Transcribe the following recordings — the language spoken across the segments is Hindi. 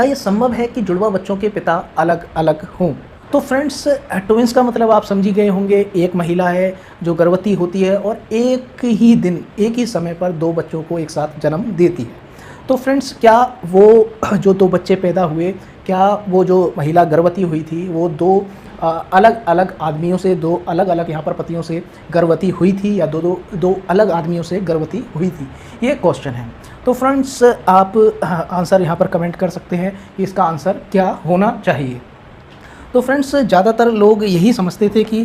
क्या ये संभव है कि जुड़वा बच्चों के पिता अलग अलग हों? तो फ्रेंड्स, ट्विंस का मतलब आप समझ ही गए होंगे। एक महिला है जो गर्भवती होती है और एक ही दिन, एक ही समय पर दो बच्चों को एक साथ जन्म देती है। तो फ्रेंड्स, क्या वो जो दो बच्चे पैदा हुए, क्या वो जो महिला गर्भवती हुई थी वो दो अलग अलग आदमियों से, दो अलग अलग यहाँ पर पतियों से गर्भवती हुई थी, या दो अलग आदमियों से गर्भवती हुई थी? ये क्वेश्चन है। तो फ्रेंड्स, आप आंसर यहाँ पर कमेंट कर सकते हैं कि इसका आंसर क्या होना चाहिए। तो फ्रेंड्स, ज़्यादातर लोग यही समझते थे कि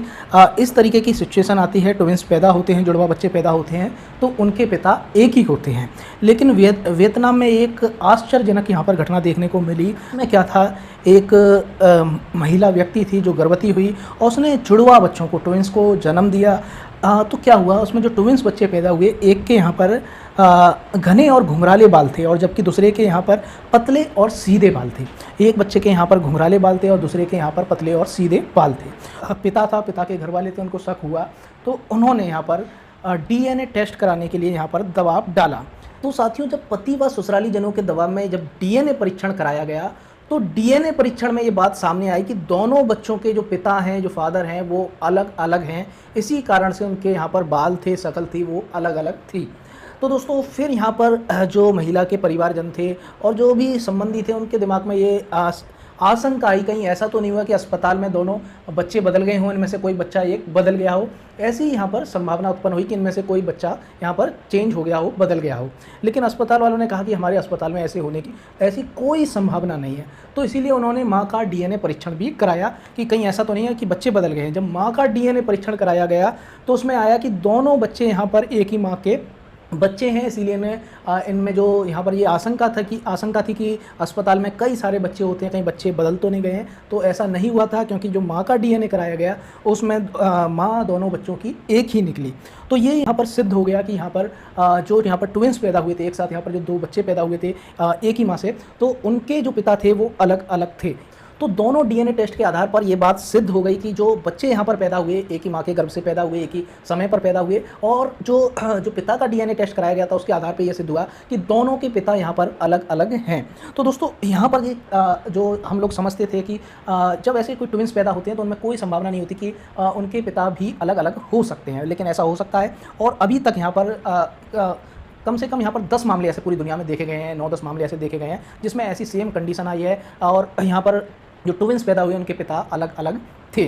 इस तरीके की सिचुएशन आती है, ट्विंस पैदा होते हैं, जुड़वा बच्चे पैदा होते हैं तो उनके पिता एक ही होते हैं। लेकिन वियतनाम में एक आश्चर्यजनक यहाँ पर घटना देखने को मिली। उसमें क्या था, एक महिला व्यक्ति थी जो गर्भवती हुई और उसने जुड़वा बच्चों को, ट्विंस को जन्म दिया। तो क्या हुआ, उसमें जो ट्विंस बच्चे पैदा हुए, एक के यहाँ पर घने और घुंघराले बाल थे और जबकि दूसरे के यहाँ पर पतले और सीधे बाल थे। एक बच्चे के यहाँ पर घुंघराले बाल थे और दूसरे के यहाँ पर पतले और सीधे बाल थे। पिता था, पिता के घर वाले थे, उनको शक हुआ तो उन्होंने यहाँ पर डीएनए टेस्ट कराने के लिए यहाँ पर दबाव डाला। तो साथियों, जब पति व ससुराली जनों के दबाव में जब डीएनए परीक्षण कराया गया तो डीएनए परीक्षण में ये बात सामने आई कि दोनों बच्चों के जो पिता हैं, जो फादर हैं, वो अलग अलग हैं। इसी कारण से उनके यहाँ पर बाल थे, शक्ल थी, वो अलग अलग थी। तो दोस्तों, फिर यहाँ पर जो महिला के परिवारजन थे और जो भी संबंधी थे, उनके दिमाग में ये आशंका आई, कहीं ऐसा तो नहीं हुआ कि अस्पताल में दोनों बच्चे बदल गए हों, इनमें से कोई बच्चा एक बदल गया हो। ऐसी यहाँ पर संभावना उत्पन्न हुई कि इनमें से कोई बच्चा यहाँ पर चेंज हो गया हो, बदल गया हो। लेकिन अस्पताल वालों ने कहा कि हमारे अस्पताल में ऐसे होने की ऐसी कोई संभावना नहीं है। तो इसीलिए उन्होंने माँ का डीएनए परीक्षण भी कराया कि कहीं ऐसा तो नहीं है कि बच्चे बदल गए हैं। जब माँ का डीएनए परीक्षण कराया गया तो उसमें आया कि दोनों बच्चे यहाँ पर एक ही माँ के बच्चे हैं। इसीलिए इनमें जो यहाँ पर ये आशंका थी कि अस्पताल में कई सारे बच्चे होते हैं, कहीं बच्चे बदल तो नहीं गए हैं। तो ऐसा नहीं हुआ था, क्योंकि जो माँ का डीएनए कराया गया उसमें माँ दोनों बच्चों की एक ही निकली। तो ये यहाँ पर सिद्ध हो गया कि यहाँ पर जो यहाँ पर ट्विंस पैदा हुए थे एक साथ, यहाँ पर जो दो बच्चे पैदा हुए थे एक ही माँ से, तो उनके जो पिता थे वो अलग अलग थे। तो दोनों डीएनए टेस्ट के आधार पर ये बात सिद्ध हो गई कि जो बच्चे यहाँ पर पैदा हुए, एक ही माँ के गर्भ से पैदा हुए, एक ही समय पर पैदा हुए, और जो पिता का डीएनए टेस्ट कराया गया था उसके आधार पर यह सिद्ध हुआ कि दोनों के पिता यहाँ पर अलग अलग हैं। तो दोस्तों, यहाँ पर ये जो हम लोग समझते थे कि जब ऐसे कोई ट्विंस पैदा होते हैं तो उनमें कोई संभावना नहीं होती कि उनके पिता भी अलग अलग हो सकते हैं, लेकिन ऐसा हो सकता है। और अभी तक यहाँ पर कम से कम यहाँ पर 10 मामले ऐसे पूरी दुनिया में देखे गए हैं, 9-10 मामले ऐसे देखे गए हैं जिसमें ऐसी सेम कंडीशन आई है और यहाँ पर जो ट्विंस पैदा हुए उनके पिता अलग अलग थे।